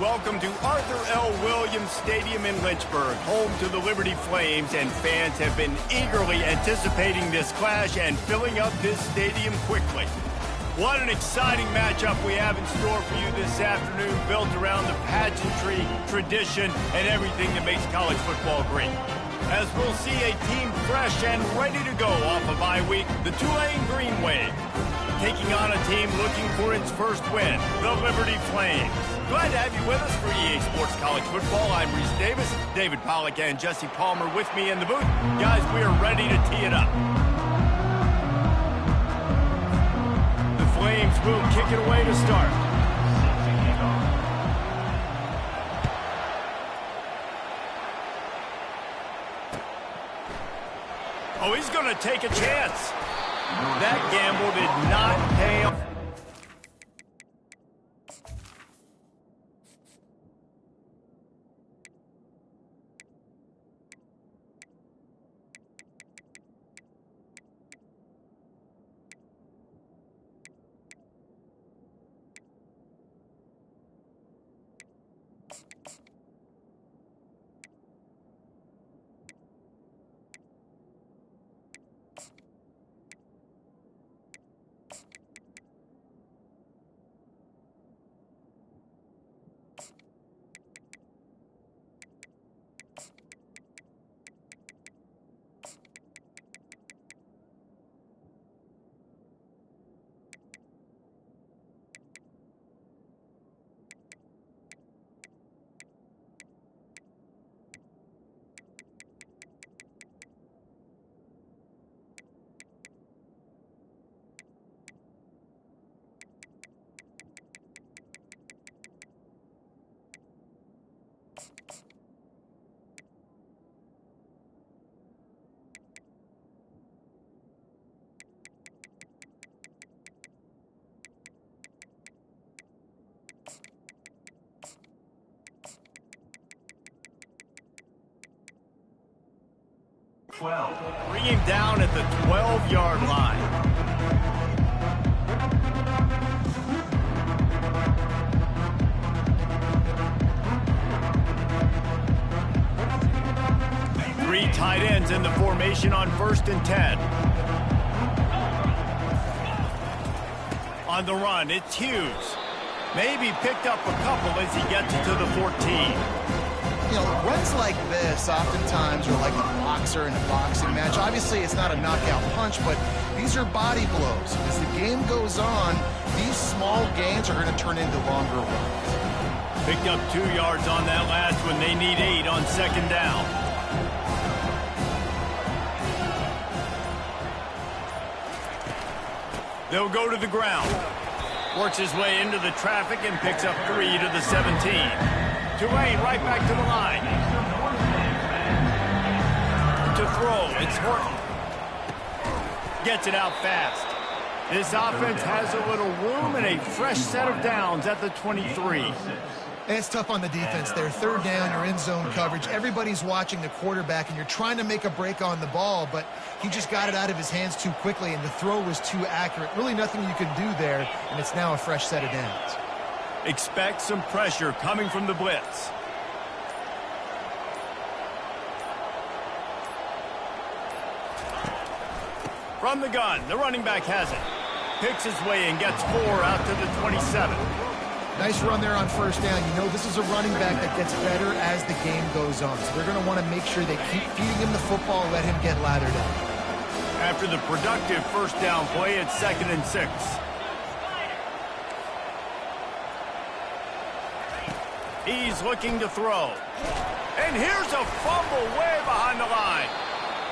Welcome to Arthur L. Williams Stadium in Lynchburg, home to the Liberty Flames, and fans have been eagerly anticipating this clash and filling up this stadium quickly. What an exciting matchup we have in store for you this afternoon, built around the pageantry, tradition, and everything that makes college football great. As we'll see a team fresh and ready to go off a bye week, the Tulane Green Wave, taking on a team looking for its first win, the Liberty Flames. Glad to have you with us for EA Sports College Football. I'm Reese Davis, David Pollack, and Jesse Palmer with me in the booth. Guys, we are ready to tee it up. The Flames will kick it away to start. Oh, he's going to take a chance. That gamble did not pay off. Bring him down at the 12-yard line. Three tight ends in the formation on 1st and 10. On the run, it's Hughes. Maybe picked up a couple as he gets it to the 14. You know, runs like this oftentimes are like a boxer in a boxing match. Obviously, it's not a knockout punch, but these are body blows. As the game goes on, these small gains are going to turn into longer runs. Picked up 2 yards on that last one. They need 8 on 2nd down. They'll go to the ground. Works his way into the traffic and picks up 3 to the 17. Tulane right back to the line. To throw, it's Horton. Gets it out fast. This offense has a little room and a fresh set of downs at the 23. And it's tough on the defense there. 3rd down, you're in zone coverage. Everybody's watching the quarterback, and you're trying to make a break on the ball, but he just got it out of his hands too quickly, and the throw was too accurate. Really nothing you can do there, and it's now a fresh set of downs. Expect some pressure coming from the blitz. From the gun, the running back has it. Picks his way and gets 4 out to the 27. Nice run there on 1st down. You know this is a running back that gets better as the game goes on. So they're going to want to make sure they keep feeding him the football and let him get lathered up. After the productive 1st down play, it's 2nd and 6. He's looking to throw. And here's a fumble way behind the line.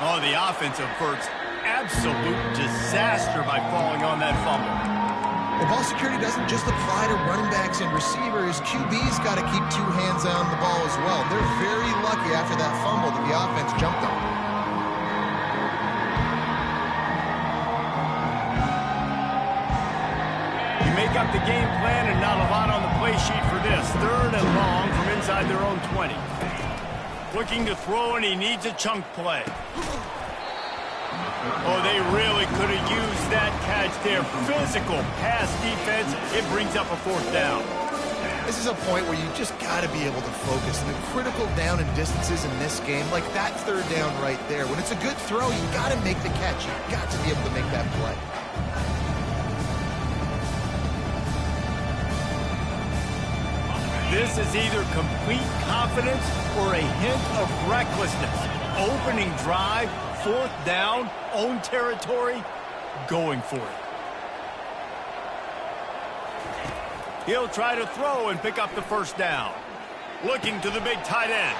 Oh, the offense averts absolute disaster by falling on that fumble. The ball security doesn't just apply to running backs and receivers. QB's got to keep 2 hands on the ball as well. They're very lucky after that fumble that the offense jumped on. You make up the game plan and not a lot on the play sheet for this. 3rd and long from inside their own 20. Looking to throw, and he needs a chunk play. Oh, they really could have used that catch there. Physical pass defense. It brings up a 4th down. This is a point where you just got to be able to focus. And the critical down and distances in this game, like that third down right there, when it's a good throw, you got to make the catch. You got to be able to make that play. This is either complete confidence or a hint of recklessness. Opening drive, fourth down, own territory, going for it. He'll try to throw and pick up the first down. Looking to the big tight end.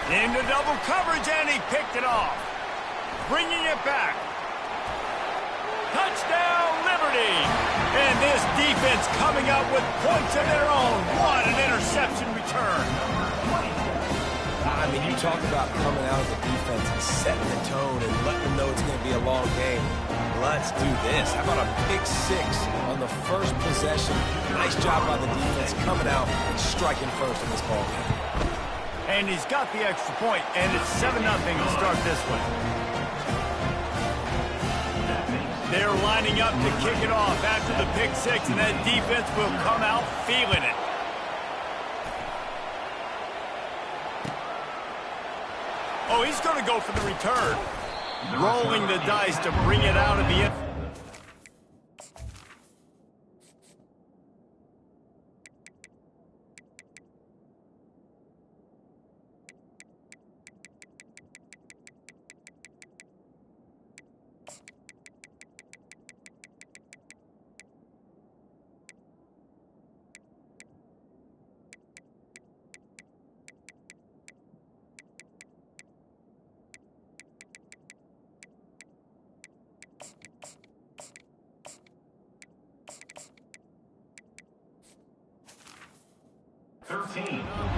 Into double coverage, and he picked it off. Bringing it back. Touchdown, Liberty! And this defense coming out with points of their own. What an interception return. I mean, you talk about coming out of the defense and setting the tone and letting them know it's going to be a long game. Let's do this. How about a pick six on the first possession? Nice job by the defense coming out and striking first in this ball game. And he's got the extra point, and it's 7-0 to start this one. They're lining up to kick it off after the pick six, and that defense will come out feeling it. Oh, he's going to go for the return. Rolling the dice to bring it out of the end.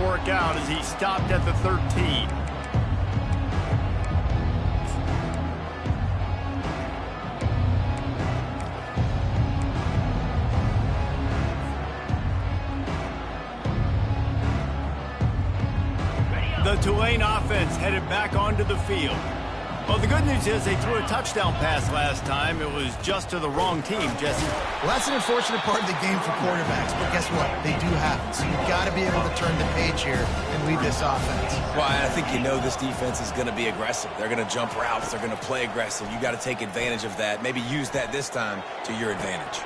Work out as he stopped at the 13. The Tulane offense headed back onto the field. Well, the good news is they threw a touchdown pass last time. It was just to the wrong team, Jesse. Well, that's an unfortunate part of the game for quarterbacks, but guess what? They do happen. So you've got to be able to turn the page here and lead this offense. Well, I think you know this defense is going to be aggressive. They're going to jump routes. They're going to play aggressive. You got to take advantage of that. Maybe use that this time to your advantage.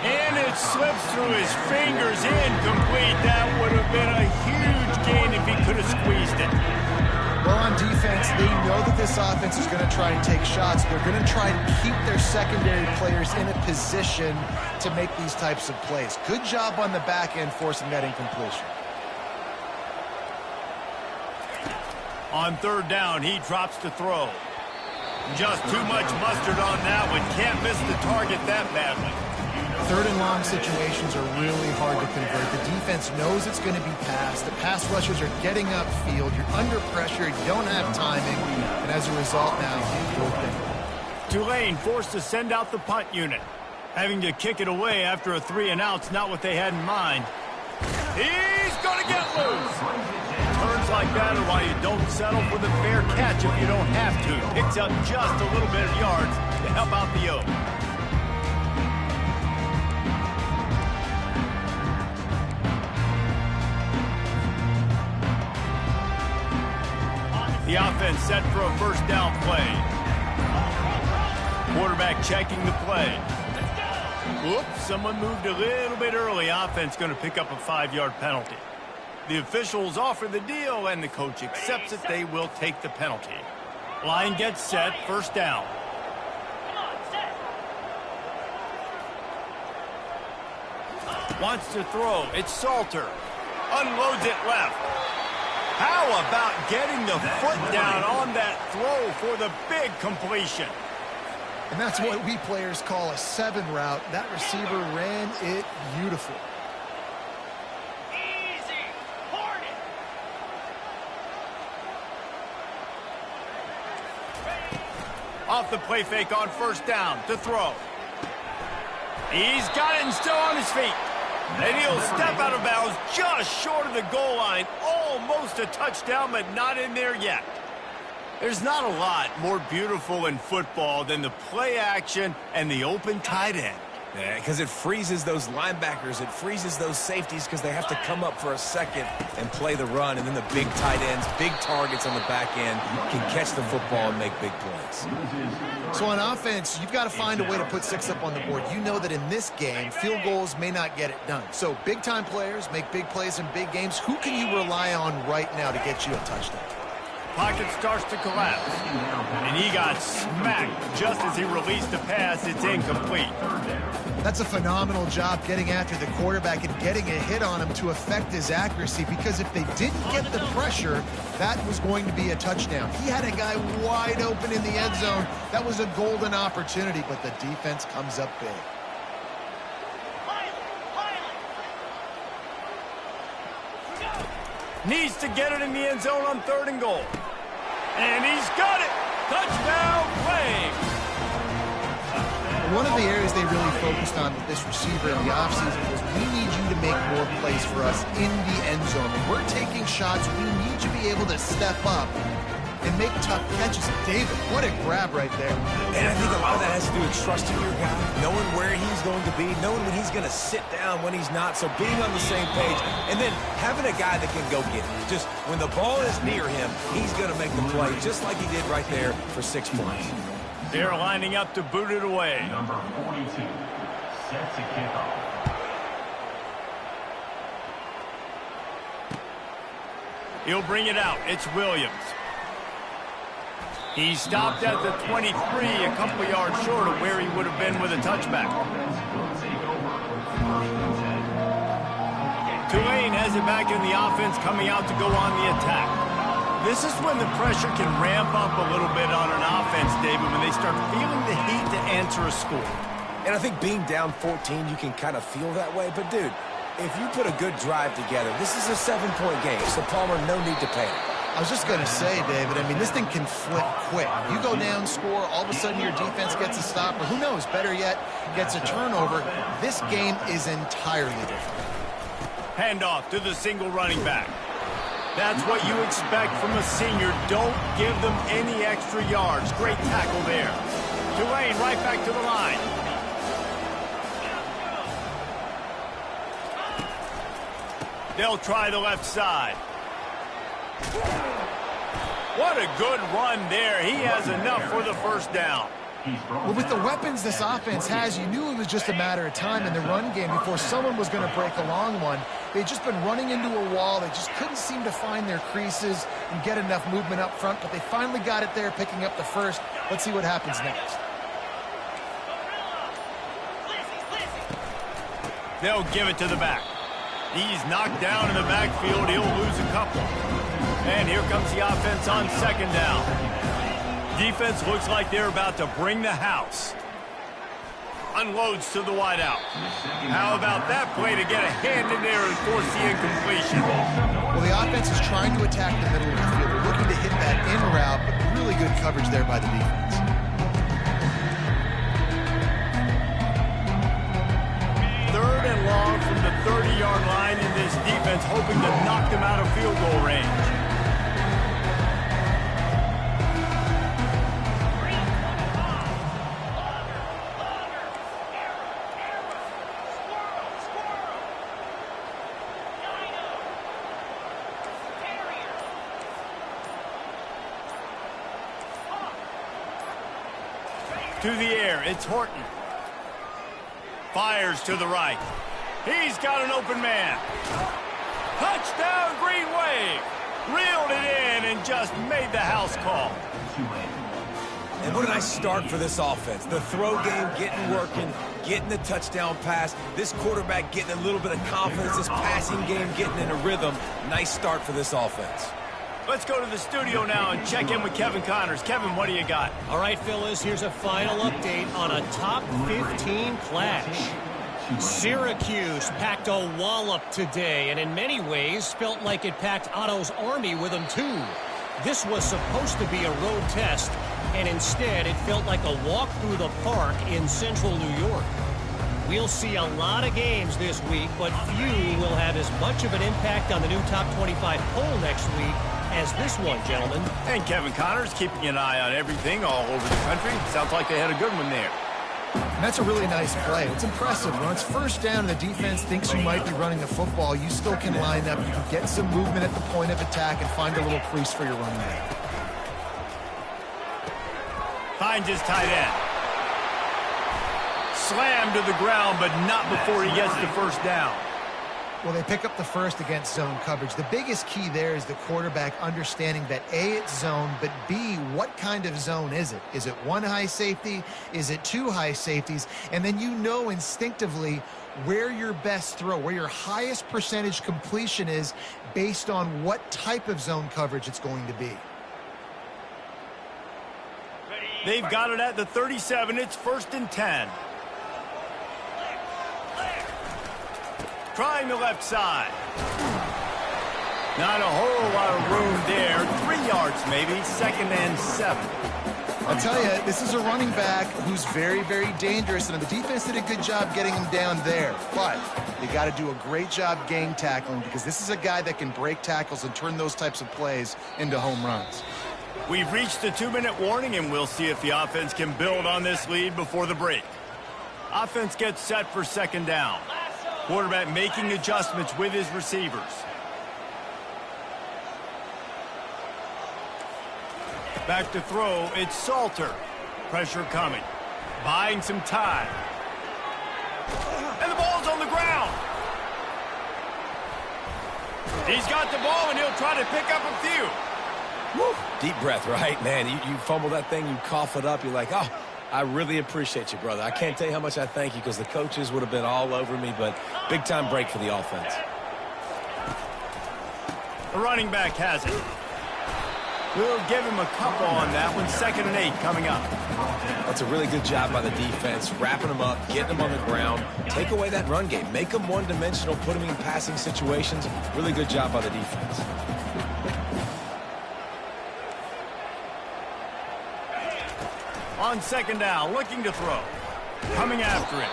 And it slips through his fingers, incomplete. That would have been a huge gain if he could have squeezed it. Well, on defense, they know that this offense is going to try and take shots. They're going to try and keep their secondary players in a position to make these types of plays. Good job on the back end forcing that incompletion. On third down, he drops to throw. Just too much mustard on that one. Can't miss the target that badly. Third and long situations are really hard to convert. The defense knows it's going to be passed. The pass rushers are getting upfield. You're under pressure. You don't have timing. And as a result now, you're open. Tulane forced to send out the punt unit. Having to kick it away after a 3-and-out's not what they had in mind. He's going to get loose. Turns like that are why you don't settle for the fair catch if you don't have to. Picks up just a little bit of yards to help out the O. The offense set for a first down play. Quarterback checking the play. Whoops, someone moved a little bit early. Offense going to pick up a 5-yard penalty. The officials offer the deal, and the coach accepts it. They will take the penalty. Line gets set, first down. Wants to throw. It's Salter. Unloads it left. How about getting the foot down on that throw for the big completion? And that's what we players call a 7 route. That receiver ran it beautiful. Easy. Hornet. Off the play fake on first down to throw. He's got it and still on his feet. And he'll step out of bounds just short of the goal line. Almost a touchdown, but not in there yet. There's not a lot more beautiful in football than the play action and the open tight end. Yeah, because it freezes those linebackers. It freezes those safeties because they have to come up for a second and play the run. And then the big tight ends, big targets on the back end can catch the football and make big plays. So on offense, you've got to find a way to put 6 up on the board. You know that in this game, field goals may not get it done. So big-time players make big plays in big games. Who can you rely on right now to get you a touchdown? Pocket starts to collapse. And he got smacked just as he released the pass. It's incomplete. That's a phenomenal job getting after the quarterback and getting a hit on him to affect his accuracy, because if they didn't get the pressure, that was going to be a touchdown. He had a guy wide open in the end zone. That was a golden opportunity, but the defense comes up big. Needs to get it in the end zone on 3rd and goal. And he's got it. Touchdown Flames. One of the areas they really focused on with this receiver in the offseason was, we need you to make more plays for us in the end zone. When we're taking shots, we need you to be able to step up and make tough catches. David, what a grab right there. And I think a lot of that has to do with trusting your guy, knowing where he's going to be, knowing when he's going to sit down, when he's not. So being on the same page, and then having a guy that can go get it. Just when the ball is near him, he's going to make the play, just like he did right there for 6 points. They're lining up to boot it away. Number 42 sets a kickoff. He'll bring it out. It's Williams. He stopped at the 23, a couple yards short of where he would have been with a touchback. Tulane has it back in the offense, coming out to go on the attack. This is when the pressure can ramp up a little bit on an offense, David, when they start feeling the heat to answer a score. And I think being down 14, you can kind of feel that way. But, dude, if you put a good drive together, this is a 7-point game. So, Palmer, no need to panic. I was just going to say, David, I mean, this thing can flip quick. You go down, score, all of a sudden your defense gets a stop, or who knows, better yet, gets a turnover. This game is entirely different. Handoff to the single running back. That's what you expect from a senior. Don't give them any extra yards. Great tackle there. Tulane right back to the line. They'll try the left side. What a good run there. He has enough for the first down. Well, with the weapons this offense has, you knew it was just a matter of time in the run game before someone was going to break a long one. They'd just been running into a wall. They just couldn't seem to find their creases and get enough movement up front, but they finally got it there, picking up the first. Let's see what happens next. They'll give it to the back. He's knocked down in the backfield. He'll lose a couple. And here comes the offense on 2nd down. Defense looks like they're about to bring the house. Unloads to the wideout. How about that play to get a hand in there and force the incompletion? Well, the offense is trying to attack the middle of the field. They're looking to hit that in route, but really good coverage there by the defense. Third and long from the 30-yard line, in this defense hoping to knock them out of field goal range. To the air, it's Horton. Fires to the right. He's got an open man. Touchdown, Green Wave. Reeled it in and just made the house call. And what a nice start for this offense. The throw game getting working, getting the touchdown pass. This quarterback getting a little bit of confidence. This passing game getting in a rhythm. Nice start for this offense. Let's go to the studio now and check in with Kevin Connors. Kevin, what do you got? All right, Phyllis, here's a final update on a top 15 clash. Syracuse packed a wallop today, and in many ways felt like it packed Otto's Army with them too. This was supposed to be a road test, and instead it felt like a walk through the park in central New York. We'll see a lot of games this week, but few will have as much of an impact on the new top 25 poll next week as this one, gentlemen. And Kevin Connors keeping an eye on everything all over the country. Sounds like they had a good one there. And that's a really nice play. It's impressive. When it's first down and the defense thinks you might be running the football, you still can line up. You can get some movement at the point of attack and find a little crease for your running back. Finds his tight end. Slammed to the ground, but not before he gets the first down. Well, they pick up the first against zone coverage. The biggest key there is the quarterback understanding that A, it's zone, but B, what kind of zone is it? Is it one high safety? Is it two high safeties? And then you know instinctively where your best throw, where your highest percentage completion is based on what type of zone coverage it's going to be. They've got it at the 37. It's 1st and 10. Trying the left side. Not a whole lot of room there. 3 yards maybe. 2nd and 7. I'll tell you, this is a running back who's very, very dangerous, and the defense did a good job getting him down there. But you got to do a great job gang tackling, because this is a guy that can break tackles and turn those types of plays into home runs. We've reached the 2-minute warning, and we'll see if the offense can build on this lead before the break. Offense gets set for 2nd down. Quarterback making adjustments with his receivers. Back to throw, it's Salter. Pressure coming. Buying some time. And the ball's on the ground. He's got the ball, and he'll try to pick up a few. Woo. Deep breath, right? Man, you fumble that thing, you cough it up, you're like, oh, I really appreciate you, brother. I can't tell you how much I thank you, because the coaches would have been all over me, but big-time break for the offense. The running back has it. We'll give him a couple on that one. 2nd and 8 coming up. That's a really good job by the defense, wrapping them up, getting them on the ground. Take away that run game. Make them one-dimensional, put them in passing situations. Really good job by the defense. On 2nd down, looking to throw. Coming after it.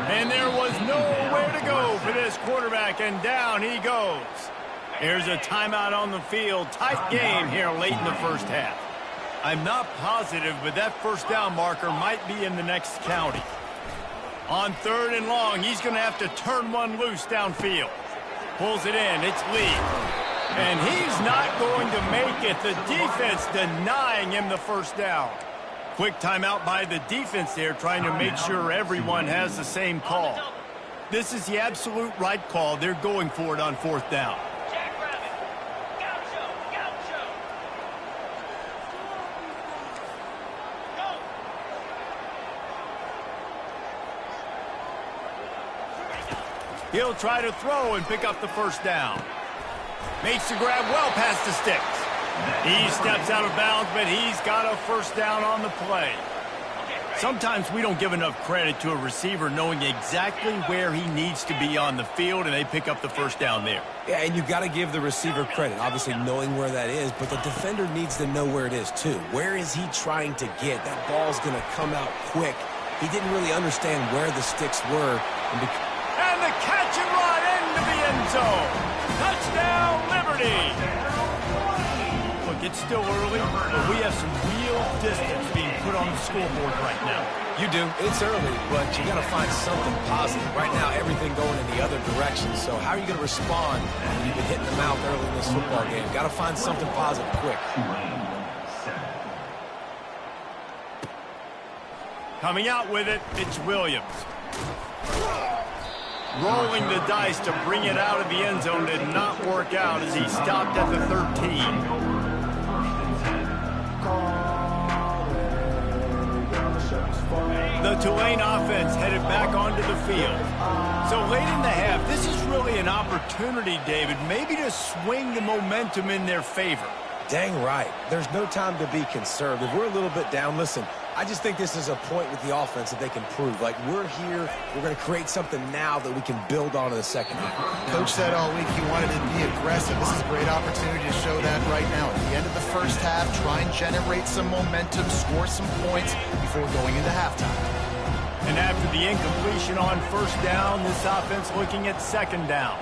And there was nowhere to go for this quarterback, and down he goes. There's a timeout on the field. Tight game here late in the first half. I'm not positive, but that first down marker might be in the next county. On 3rd and long, he's going to have to turn one loose downfield. Pulls it in. It's Lee. And he's not going to make it. The defense denying him the first down. Quick timeout by the defense there, trying to make sure everyone has the same call. This is the absolute right call. They're going for it on 4th down. He'll try to throw and pick up the first down. Makes the grab well past the sticks. He steps out of bounds, but he's got a first down on the play. Sometimes we don't give enough credit to a receiver knowing exactly where he needs to be on the field, and they pick up the first down there. Yeah, and you've got to give the receiver credit, obviously knowing where that is, but the defender needs to know where it is too. Where is he trying to get? That ball's going to come out quick. He didn't really understand where the sticks were. And the catch and run into the end zone. Touchdown, Liberty. Look, it's still early, but we have some real distance being put on the scoreboard right now. You do. It's early, but you got to find something positive. Right now, everything going in the other direction. So how are you going to respond when you've been hitting the mouth early in this football game? Got to find something positive quick. Coming out with it, it's Williams. Rolling the dice to bring it out of the end zone did not work out as he stopped at the 13. The Tulane offense headed back onto the field. So late in the half, this is really an opportunity, David, maybe to swing the momentum in their favor. Dang right. There's no time to be conservative. We're a little bit down. Listen, I just think this is a point with the offense that they can prove. Like, we're here, we're going to create something now that we can build on in the second half. Coach said all week he wanted to be aggressive. This is a great opportunity to show that right now. At the end of the first half, try and generate some momentum, score some points before going into halftime. And after the incompletion on first down, this offense looking at 2nd down.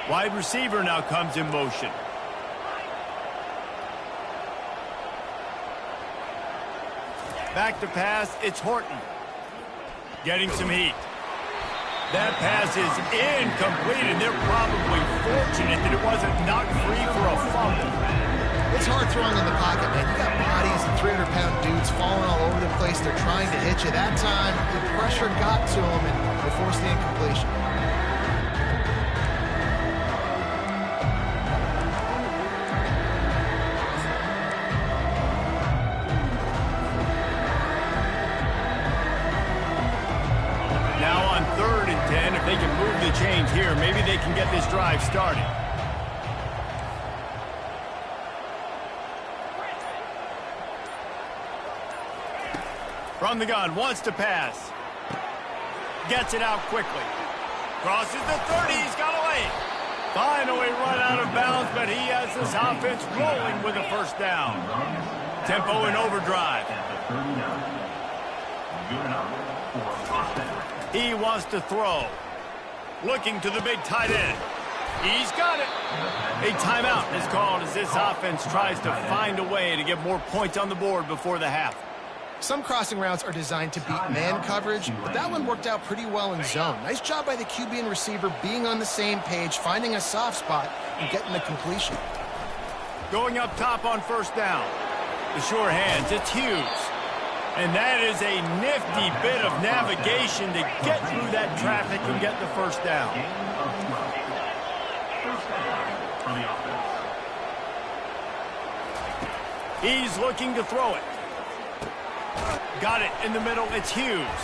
Wide receiver now comes in motion. Back to pass, it's Horton. Getting some heat. That pass is incomplete, and they're probably fortunate that it wasn't knocked free for a fumble. It's hard throwing in the pocket, man. You got bodies and 300-pound dudes falling all over the place. They're trying to hit you. That time, the pressure got to them, and they forced the incompletion. If they can move the change here, maybe they can get this drive started. From the gun, wants to pass. Gets it out quickly. Crosses the 30, he's got a lane. Finally run out of bounds, but he has this offense rolling with a first down. Tempo in overdrive. He wants to throw. Looking to the big tight end. He's got it. A timeout is called as this offense tries to find a way to get more points on the board before the half. Some crossing routes are designed to beat man coverage, but that one worked out pretty well in zone. Nice job by the QB and receiver being on the same page, finding a soft spot, and getting the completion. Going up top on first down. The sure hands, it's Hughes. And that is a nifty bit of navigation to get through that traffic and get the first down. He's looking to throw it. Got it in the middle, it's Hughes.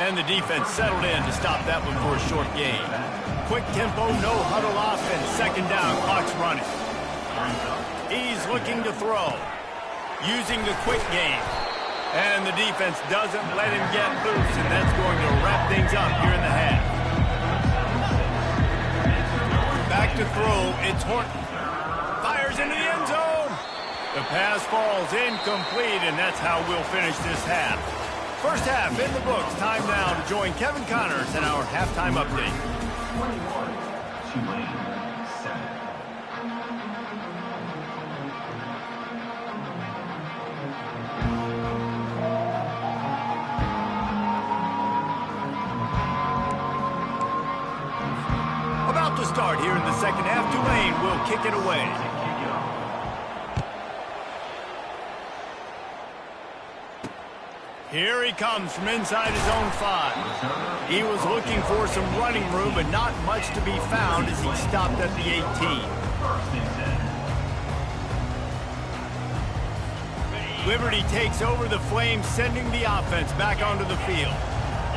And the defense settled in to stop that one for a short gain. Quick tempo, no huddle offense, second down, clock's running. He's looking to throw. Using the quick game. And the defense doesn't let him get loose, and that's going to wrap things up here in the half. Back to throw, it's Horton. Fires into the end zone. The pass falls incomplete, and that's how we'll finish this half. First half in the books. Time now to join Kevin Connors in our halftime update. 21, Tulane, 7. About to start here in the second half. Tulane will kick it away. Here he comes from inside his own 5. He was looking for some running room, but not much to be found as he stopped at the 18. Liberty takes over the Flames, sending the offense back onto the field.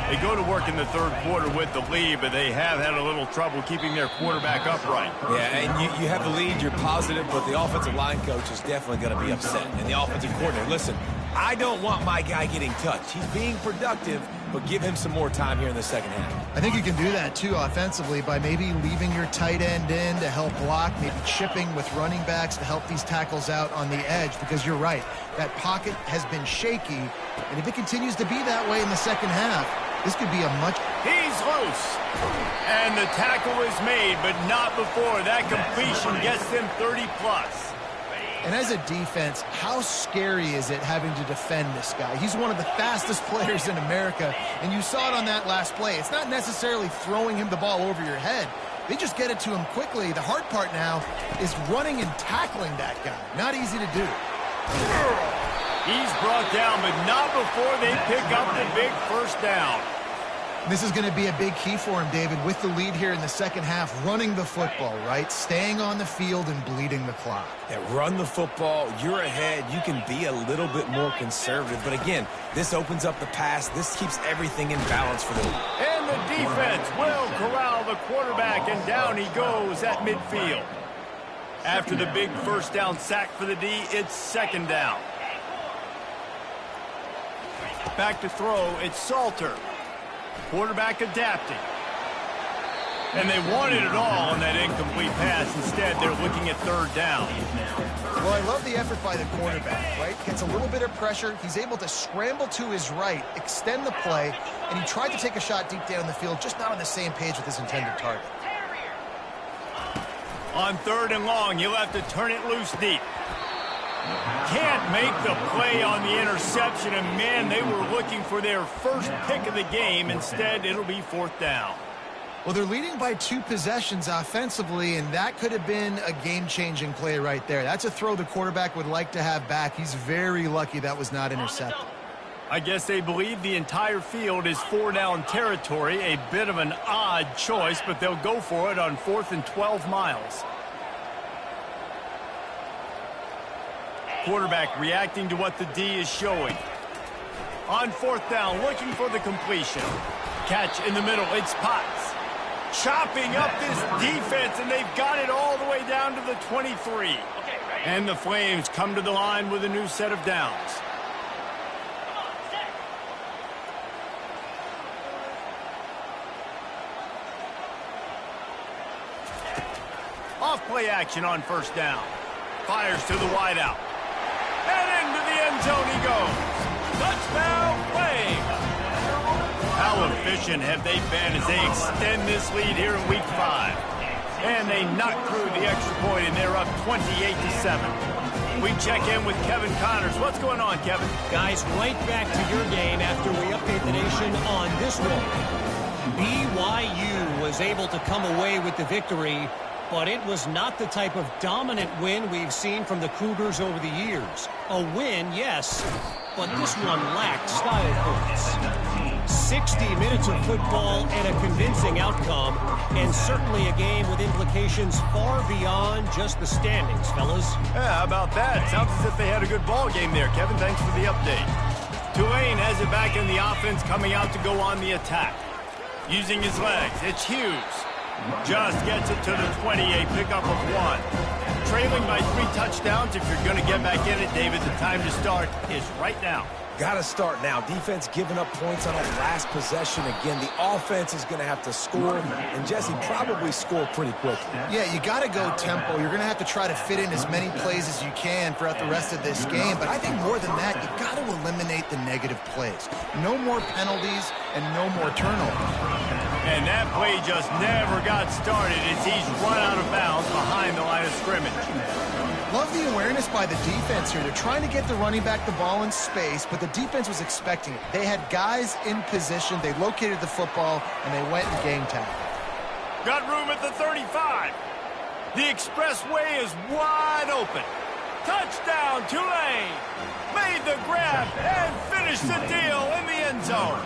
They go to work in the third quarter with the lead, but they have had a little trouble keeping their quarterback upright. Yeah, and you have the lead, you're positive, but the offensive line coach is definitely going to be upset. And the offensive coordinator, listen, I don't want my guy getting touched. He's being productive, but give him some more time here in the second half. I think you can do that, too, offensively, by maybe leaving your tight end in to help block, maybe chipping with running backs to help these tackles out on the edge, because you're right. That pocket has been shaky, and if it continues to be that way in the second half, this could be a much... He's loose. And the tackle is made, but not before that completion gets them 30-plus. And as a defense, how scary is it having to defend this guy? He's one of the fastest players in America, and you saw it on that last play. It's not necessarily throwing him the ball over your head. They just get it to him quickly. The hard part now is running and tackling that guy. Not easy to do. He's brought down, but not before they pick up the big first down. This is going to be a big key for him, David, with the lead here in the second half, running the football, right? Staying on the field and bleeding the clock. Yeah, run the football, you're ahead, you can be a little bit more conservative. But again, this opens up the pass. This keeps everything in balance for the lead. And the defense will corral the quarterback, and down he goes at midfield. After the big first down sack for the D, it's second down. Back to throw, it's Salter. Quarterback adapting. And they wanted it all on that incomplete pass. Instead, they're looking at third down. Well, I love the effort by the quarterback, right? Gets a little bit of pressure. He's able to scramble to his right, extend the play, and he tried to take a shot deep down the field, just not on the same page with his intended target. On third and long, you'll have to turn it loose deep. Can't make the play on the interception, and man, they were looking for their first pick of the game. Instead, it'll be 4th down. Well, they're leading by 2 possessions offensively, and that could have been a game-changing play right there. That's a throw the quarterback would like to have back. He's very lucky that was not intercepted. I guess they believe the entire field is 4-down territory. A bit of an odd choice, but they'll go for it on 4th and 12 miles. Quarterback reacting to what the D is showing. On 4th down, looking for the completion. Catch in the middle, it's Potts. Chopping up this defense, and they've got it all the way down to the 23. And the Flames come to the line with a new set of downs. Off play action on 1st down. Fires to the wideout. And into the end zone he goes. Touchdown, Flames! How efficient have they been as they extend this lead here in Week 5? And they knock through the extra point, and they're up 28-7. We check in with Kevin Connors. What's going on, Kevin? Guys, right back to your game after we update the nation on this one. BYU was able to come away with the victory, but it was not the type of dominant win we've seen from the Cougars over the years. A win, yes, but this one lacked style points. 60 minutes of football and a convincing outcome, and certainly a game with implications far beyond just the standings, fellas. Yeah, how about that? Sounds as if they had a good ball game there, Kevin. Thanks for the update. Tulane has it back in the offense, coming out to go on the attack. Using his legs, it's Hughes. Just gets it to the 20, a pickup of 1. Trailing by 3 touchdowns. If you're going to get back in it, David, the time to start is right now. Got to start now. Defense giving up points on that last possession. Again, the offense is going to have to score, and Jesse probably score pretty quickly. Yeah, you got to go tempo. You're going to have to try to fit in as many plays as you can throughout the rest of this game. But I think more than that, you got to eliminate the negative plays. No more penalties and no more turnovers. And that play just never got started as he's run out of bounds behind the line of scrimmage. Love the awareness by the defense here. They're trying to get the running back the ball in space, but the defense was expecting it. They had guys in position. They located the football, and they went and game tackle. Got room at the 35. The expressway is wide open. Touchdown, Tulane. Made the grab and finished the deal in the end zone.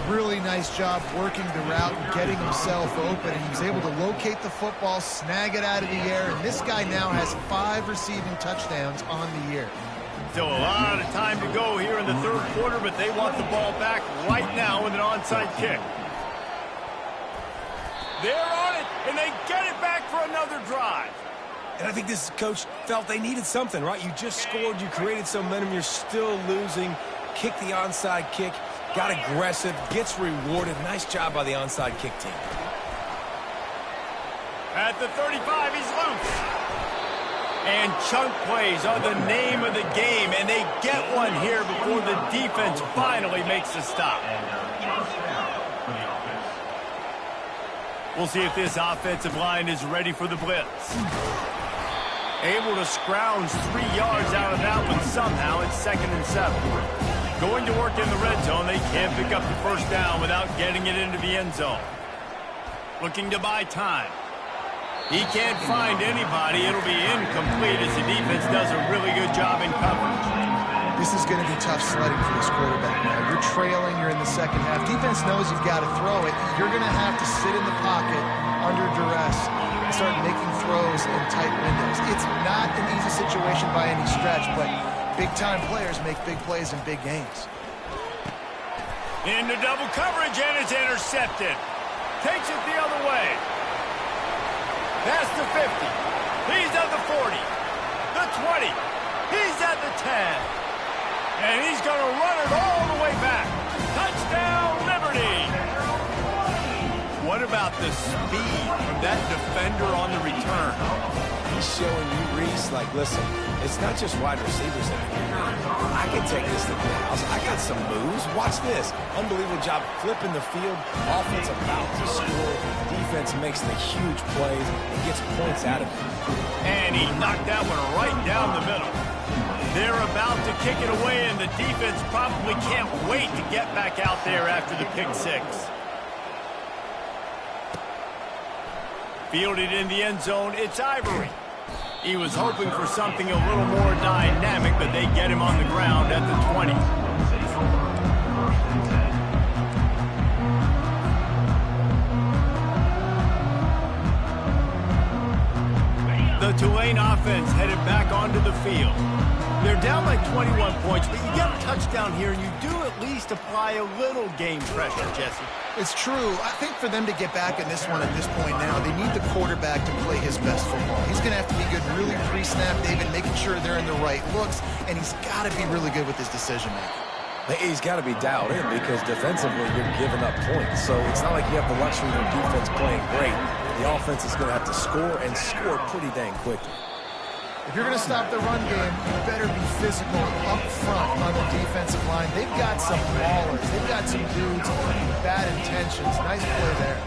Really nice job working the route and getting himself open, and he was able to locate the football, snag it out of the air, and this guy now has 5 receiving touchdowns on the year. Still a lot of time to go here in the 3rd quarter, but they want the ball back right now with an onside kick. They're on it, and they get it back for another drive. And I think this coach felt they needed something, right? You just scored, you created some momentum, you're still losing. Kick the onside kick. Got aggressive, gets rewarded. Nice job by the onside kick team. At the 35, he's loose. And chunk plays are the name of the game, and they get one here before the defense finally makes a stop. We'll see if this offensive line is ready for the blitz. Able to scrounge 3 yards out of that one somehow. It's 2nd and 7. Going to work in the red zone. They can't pick up the 1st down without getting it into the end zone. Looking to buy time. He can't find anybody. It'll be incomplete as the defense does a really good job in coverage. This is going to be tough sledding for this quarterback now. You're trailing. You're in the 2nd half. Defense knows you've got to throw it. You're going to have to sit in the pocket under duress and start making throws in tight windows. It's not an easy situation by any stretch, but big-time players make big plays in big games. Into double coverage, and it's intercepted. Takes it the other way. That's the 50. He's at the 40. The 20. He's at the 10. And he's going to run it all the way back. Touchdown, Liberty. What about the speed from that defender on the return? He's showing you, Reese, like, listen, it's not just wide receivers that are here. I can take this to the house. I got some moves. Watch this. Unbelievable job flipping the field. Offense about to score. Defense makes the huge plays and gets points out of it. And he knocked that one right down the middle. They're about to kick it away, and the defense probably can't wait to get back out there after the pick six. Fielded in the end zone, it's Ivory. He was hoping for something a little more dynamic, but they get him on the ground at the 20. The Tulane offense headed back onto the field. They're down by 21 points, but you get a touchdown here, and you do at least apply a little game pressure, Jesse. It's true. I think for them to get back in this one at this point now, they need the quarterback to play his best football. He's going to have to be good really pre-snap, David, making sure they're in the right looks, and he's got to be really good with his decision-making. He's got to be dialed in because defensively you're giving up points. So it's not like you have the luxury of your defense playing great. The offense is going to have to score and score pretty dang quickly. If you're going to stop the run game, you better be physical up front on the defensive line. They've got some ballers. They've got some dudes with bad intentions. Nice play there.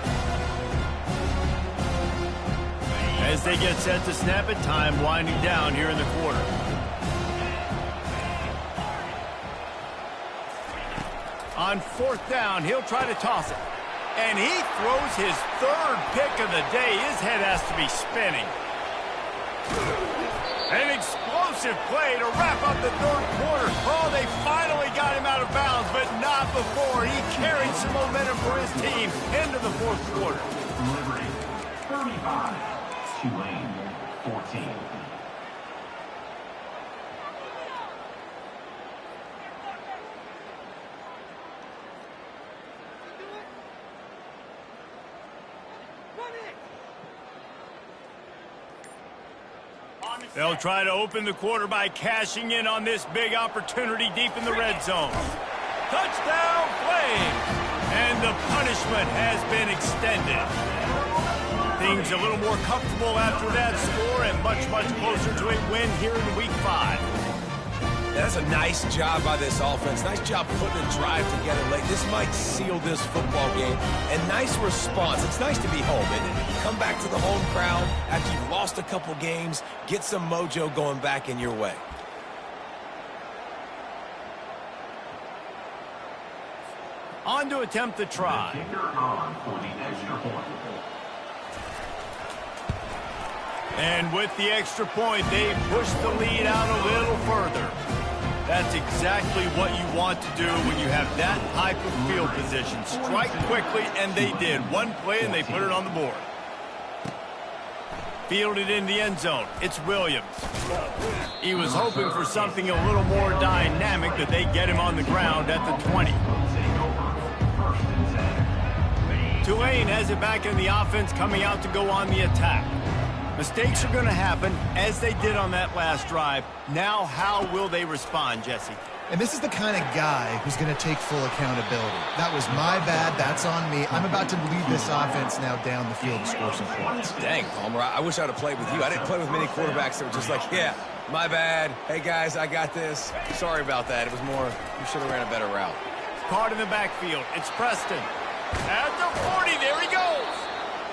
As they get set to snap it, time winding down here in the quarter. On fourth down, he'll try to toss it. And he throws his third pick of the day. His head has to be spinning. An explosive play to wrap up the third quarter. Oh, they finally got him out of bounds, but not before he carried some momentum for his team into the fourth quarter. Liberty 35, Tulane 14. They'll try to open the quarter by cashing in on this big opportunity deep in the red zone. Touchdown Flames! And the punishment has been extended. Things a little more comfortable after that score and much, much closer to a win here in Week 5. That's a nice job by this offense. Nice job putting a drive together late. This might seal this football game. And nice response. It's nice to be home, isn't it? Come back to the home crowd after you've lost a couple games. Get some mojo going back in your way. On to attempt the try. The kicker on for the extra point. And with the extra point, they push the lead out a little further. That's exactly what you want to do when you have that type of field position. Strike quickly, and they did. One play, and they put it on the board. Fielded in the end zone. It's Williams. He was hoping for something a little more dynamic, but they get him on the ground at the 20. Tulane has it back in the offense, coming out to go on the attack. Mistakes are going to happen, as they did on that last drive. Now, how will they respond, Jesse? And this is the kind of guy who's going to take full accountability. That was my bad. That's on me. I'm about to lead this offense now down the field and score some points. Dang, Palmer, I wish I would have played with you. I didn't play with many quarterbacks that were just like, yeah, my bad. Hey, guys, I got this. Sorry about that. It was more, you should have ran a better route. Caught in the backfield. It's Preston. At the 40, there he goes.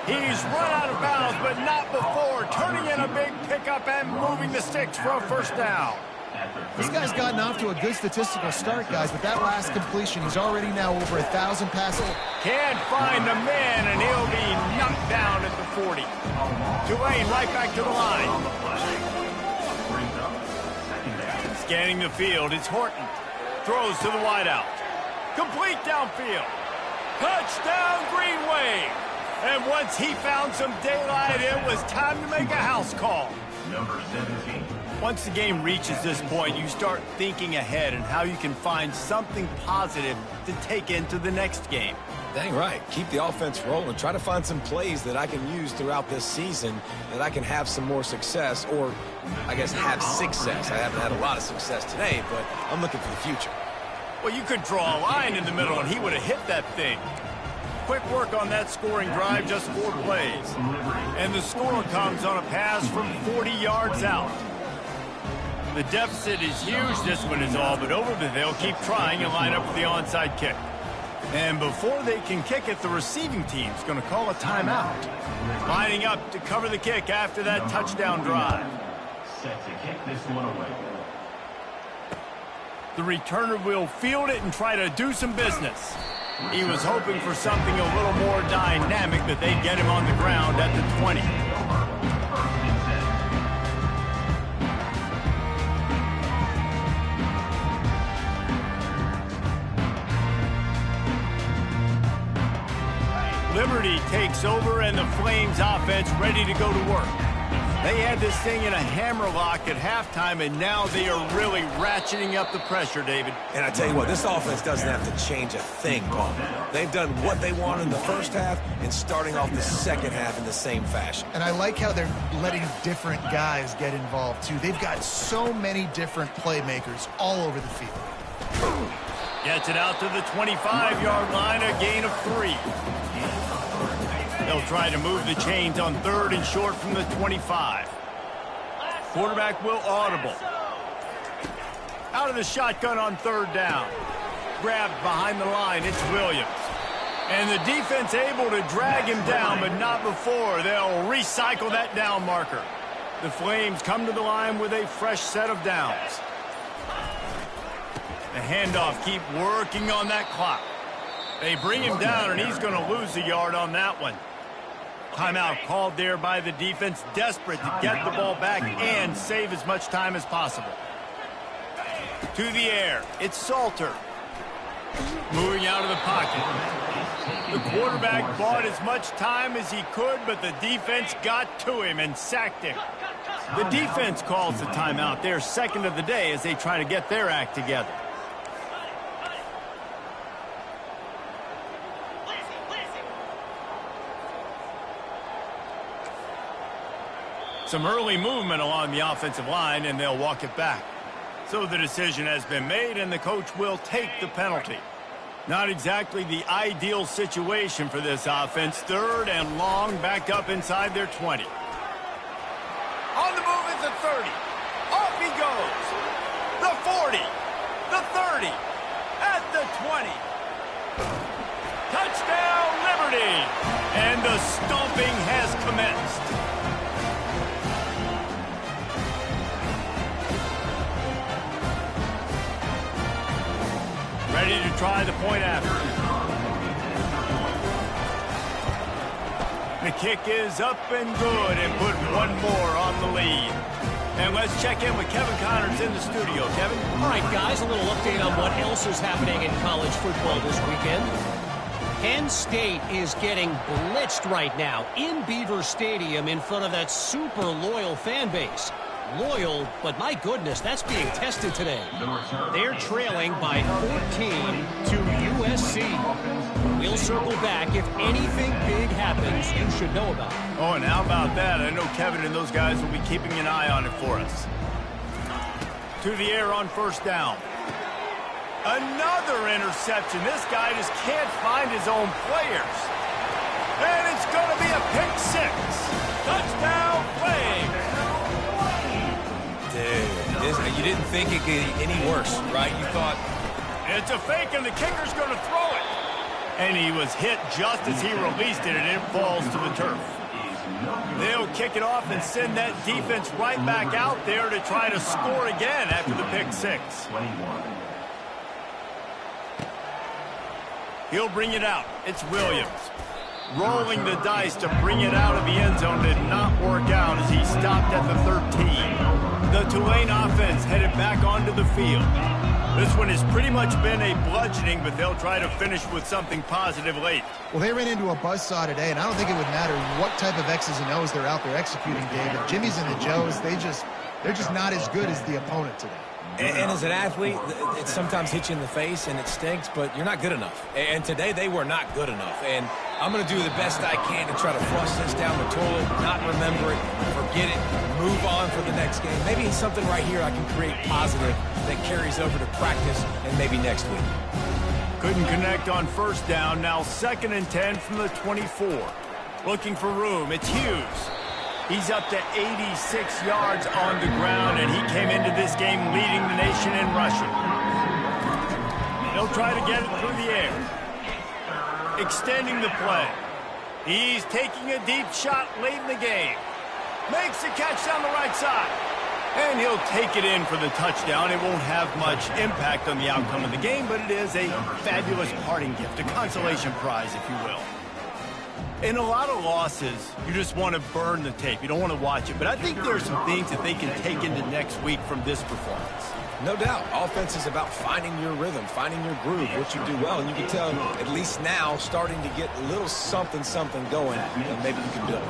He's run out of bounds, but not before. Turning in a big pickup and moving the sticks for a first down. This guy's gotten off to a good statistical start, guys, but that last completion, he's already now over 1,000 passes. Can't find the man, and he'll be knocked down at the 40. Tulane right back to the line. Scanning the field, it's Horton. Throws to the wideout. Complete downfield. Touchdown, Green Wave. And once he found some daylight, it was time to make a house call. Number 17. Once the game reaches this point, you start thinking ahead and how you can find something positive to take into the next game. Dang right. Keep the offense rolling. Try to find some plays that I can use throughout this season that I can have some more success, or I guess have success. I haven't had a lot of success today, but I'm looking for the future. Well, you could draw a line in the middle, and he would have hit that thing. quick work on that scoring drive, just 4 plays. And the score comes on a pass from 40 yards out. The deficit is huge, this one is all, but over that they'll keep trying and line up for the onside kick. And before they can kick it, the receiving team's going to call a timeout. Lining up to cover the kick after that touchdown drive. Set to kick this one away. The returner will field it and try to do some business. He was hoping for something a little more dynamic, but they'd get him on the ground at the 20. Liberty takes over, and the Flames offense ready to go to work. They had this thing in a hammerlock at halftime, and now they are really ratcheting up the pressure, David. And I tell you what, this offense doesn't have to change a thing, Paul. They've done what they wanted in the first half and starting off the second half in the same fashion. And I like how they're letting different guys get involved, too. They've got so many different playmakers all over the field. Gets it out to the 25-yard line, a gain of 3. They'll try to move the chains on 3rd and short from the 25. Quarterback will audible. Out of the shotgun on 3rd down. Grabbed behind the line, it's Williams. And the defense able to drag him down, but not before. They'll recycle that down marker. The Flames come to the line with a fresh set of downs. The handoff, keep working on that clock. They bring him down, and he's going to lose a yard on that one. Timeout called there by the defense, desperate to get the ball back and save as much time as possible. To the air, it's Salter. Moving out of the pocket. The quarterback bought as much time as he could, but the defense got to him and sacked him. The defense calls the timeout, their second of the day, as they try to get their act together. Some early movement along the offensive line, and they'll walk it back. So the decision has been made, and the coach will take the penalty. Not exactly the ideal situation for this offense. 3rd and long, back up inside their 20. On the move is the 30. Off he goes. The 40. The 30. At the 20. Touchdown, Liberty! And the stomping has commenced. Ready to try the point after. The kick is up and good, and put one more on the lead. And let's check in with Kevin Connors in the studio. Kevin? All right, guys, a little update on what else is happening in college football this weekend. Penn State is getting blitzed right now in Beaver Stadium in front of that super loyal fan base. Loyal, but my goodness, that's being tested today. They're trailing by 14 to USC. We'll circle back if anything big happens you should know about. Oh, and how about that? I know Kevin and those guys will be keeping an eye on it for us. To the air on 1st down. Another interception. This guy just can't find his own players. And it's going to be a pick 6. Touchdown, Flames. Dude, you didn't think it could get any worse, right? You thought... It's a fake, and the kicker's going to throw it. And he was hit just as he released it, and it falls to the turf. They'll kick it off and send that defense right back out there to try to score again after the pick 6. He'll bring it out. It's Williams. Rolling the dice to bring it out of the end zone did not work out as he stopped at the 13. The Tulane offense headed back onto the field. This one has pretty much been a bludgeoning, but they'll try to finish with something positive late. Well, they ran into a buzzsaw today, and I don't think it would matter what type of X's and O's they're out there executing, David. Jimmy's and the Joes, they're just not as good as the opponent today. And as an athlete, it sometimes hits you in the face and it stinks, but you're not good enough. And today they were not good enough. And I'm going to do the best I can to try to flush this down the toilet, not remember it, forget it, move on for the next game. Maybe it's something right here I can create positive that carries over to practice and maybe next week. Couldn't connect on first down. Now 2nd and 10 from the 24. Looking for room. It's Hughes. He's up to 86 yards on the ground, and he came into this game leading the nation in rushing. He'll try to get it through the air. Extending the play. He's taking a deep shot late in the game. Makes the catch down the right side. And he'll take it in for the touchdown. It won't have much impact on the outcome of the game, but it is a fabulous parting gift, a consolation prize, if you will. In a lot of losses, you just want to burn the tape. You don't want to watch it. But I think there are some things that they can take into next week from this performance. No doubt. Offense is about finding your rhythm, finding your groove, what you do well. And you can tell, at least now, starting to get a little something going, and maybe you can build.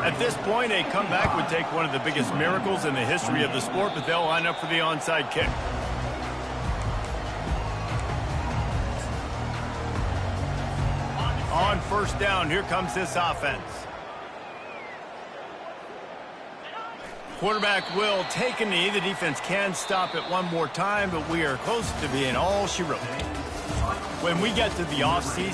At this point, a comeback would take one of the biggest miracles in the history of the sport, but they'll line up for the onside kick. On first down, here comes this offense. Quarterback will take a knee. The defense can stop it one more time, but we are close to being all she wrote. When we get to the offseason,